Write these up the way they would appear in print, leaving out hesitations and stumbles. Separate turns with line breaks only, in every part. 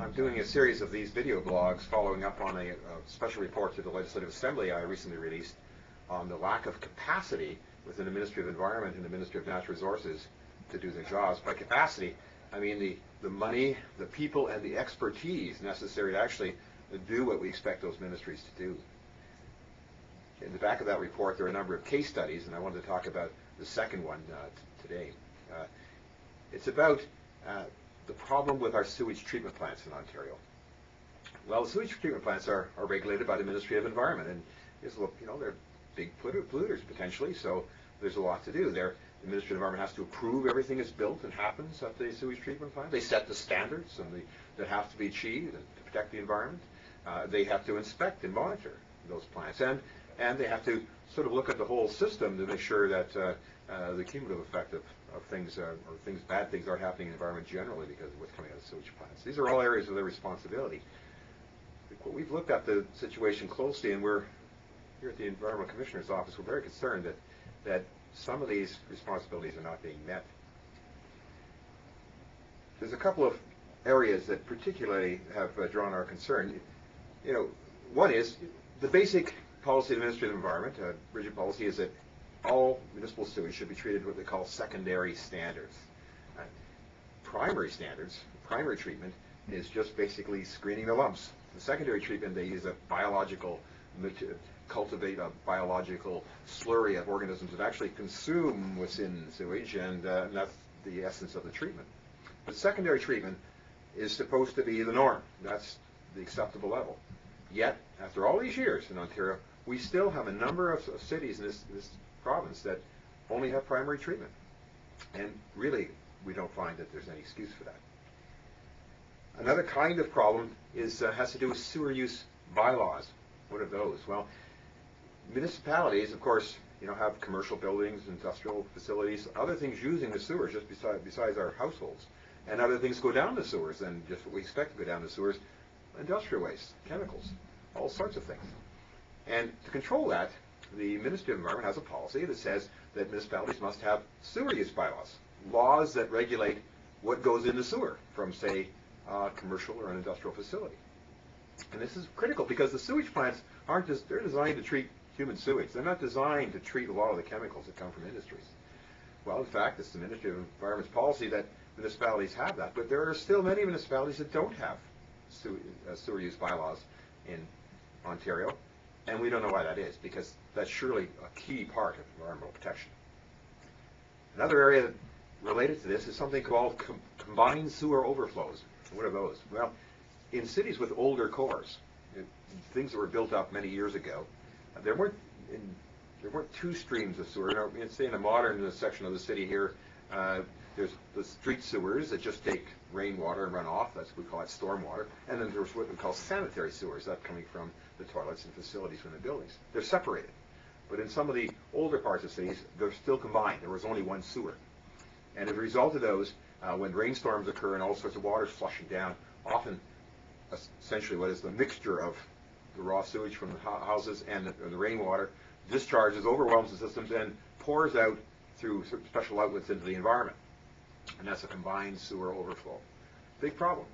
I'm doing a series of these video blogs following up on a special report to the Legislative Assembly I recently released on the lack of capacity within the Ministry of Environment and the Ministry of Natural Resources to do their jobs. By capacity, I mean the money, the people, and the expertise necessary to actually do what we expect those ministries to do. In the back of that report, there are a number of case studies, and I wanted to talk about the second one today. It's about the problem with our sewage treatment plants in Ontario. Well, the sewage treatment plants are regulated by the Ministry of Environment, and they're big polluters potentially, so there's a lot to do there. The Ministry of Environment has to approve everything that's built and happens at the sewage treatment plant. They set the standards that have to be achieved to protect the environment. They have to inspect and monitor those plants, and they have to sort of look at the whole system to make sure that the cumulative effect of things, bad things aren't happening in the environment generally because of what's coming out of sewage plants. These are all areas of their responsibility. We've looked at the situation closely, and we're here at the Environmental Commissioner's Office, we're very concerned that some of these responsibilities are not being met. There's a couple of areas that particularly have drawn our concern. One is the basic policy of the Ministry of the Environment, rigid policy, is that all municipal sewage should be treated what they call secondary standards. Primary standards, primary treatment, is just basically screening the lumps. The secondary treatment, they use cultivate a biological slurry of organisms that actually consume what's in sewage, and that's the essence of the treatment. But secondary treatment is supposed to be the norm. That's the acceptable level. Yet, after all these years in Ontario, we still have a number of cities in this province that only have primary treatment. And really, we don't find that there's any excuse for that. Another kind of problem has to do with sewer use bylaws. What are those? Well, municipalities, of course, have commercial buildings, industrial facilities, other things using the sewers just besides our households. And other things go down the sewers than just what we expect to go down the sewers. Industrial waste, chemicals, all sorts of things. And to control that, the Ministry of Environment has a policy that says that municipalities must have sewer use bylaws, laws that regulate what goes in the sewer from, say, a commercial or an industrial facility. And this is critical because the sewage plants they're designed to treat human sewage. They're not designed to treat a lot of the chemicals that come from industries. Well, in fact, it's the Ministry of Environment's policy that municipalities have that, but there are still many municipalities that don't have sewer use bylaws in Ontario, and we don't know why that is, because that's surely a key part of environmental protection. Another area related to this is something called combined sewer overflows. What are those? Well, in cities with older cores, things that were built up many years ago, there weren't two streams of sewer. Say in a modern section of the city here, there's the street sewers that just take rainwater and run off. We call that stormwater. And then there's what we call sanitary sewers, that coming from the toilets and facilities from the buildings. They're separated. But in some of the older parts of cities, they're still combined. There was only one sewer. And as a result of those, when rainstorms occur and all sorts of water is flushing down, often essentially what is the mixture of the raw sewage from the houses and the rainwater discharges, overwhelms the systems, and pours out through special outlets into the environment. And that's a combined sewer overflow. Big problem.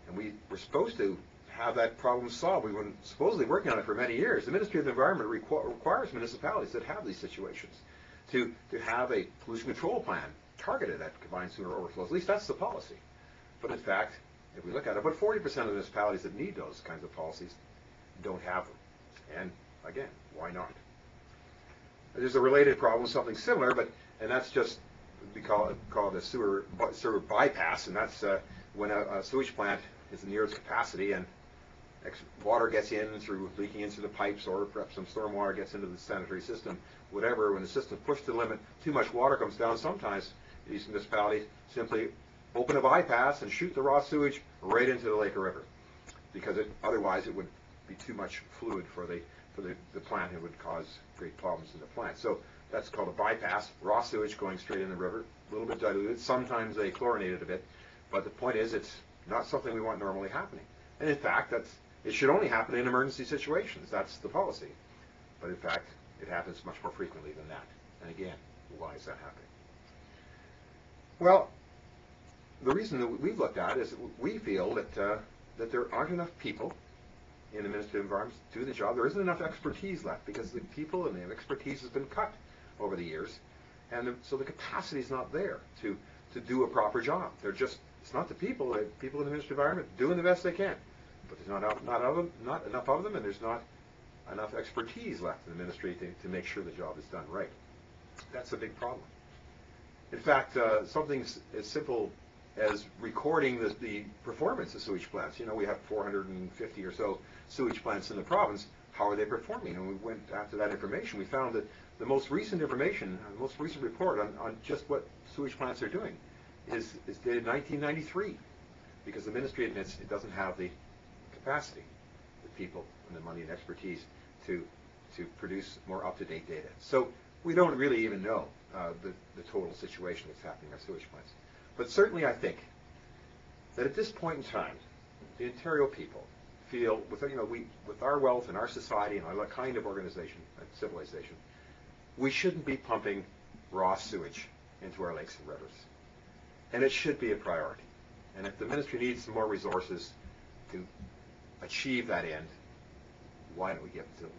And we were supposed to have that problem solved. We've been supposedly working on it for many years. The Ministry of the Environment requires municipalities that have these situations to have a pollution control plan targeted at combined sewer overflows. At least that's the policy. But in fact, if we look at it, about 40% of the municipalities that need those kinds of policies don't have them. And again, why not? There's a related problem, something similar, and that's just, we call it a sewer bypass, and that's when a sewage plant is near its capacity and water gets in through leaking into the pipes, or perhaps some storm water gets into the sanitary system, whatever. When the system's pushed to the limit, too much water comes down. Sometimes these municipalities simply open a bypass and shoot the raw sewage right into the lake or river, because otherwise it would be too much fluid for the plant. It would cause great problems in the plant. So that's called a bypass. Raw sewage going straight in the river, a little bit diluted. Sometimes they chlorinate it a bit, but the point is it's not something we want normally happening. And in fact, it should only happen in emergency situations. That's the policy. But in fact, it happens much more frequently than that. And again, why is that happening? Well, the reason that we've looked at is we feel that that there aren't enough people in administrative environments to do the job. There isn't enough expertise left because the people and the expertise has been cut over the years, and so the capacity is not there to do a proper job. They're just, it's not the people. The people in the administrative environment doing the best they can, but there's not enough of them, and there's not enough expertise left in the ministry to make sure the job is done right. That's a big problem. In fact, something as simple as recording the performance of sewage plants. You know, we have 450 or so sewage plants in the province. How are they performing? And we went after that information. We found that the most recent information, the most recent report on just what sewage plants are doing is dated 1993, because the ministry admits it doesn't have the capacity, the people and the money and expertise to produce more up-to-date data. So we don't really even know the total situation that's happening in our sewage plants. But certainly I think that at this point in time, the Ontario people feel, with our wealth and our society and our kind of organization and civilization, we shouldn't be pumping raw sewage into our lakes and rivers. And it should be a priority. And if the ministry needs some more resources to achieve that end, why don't we give it to them?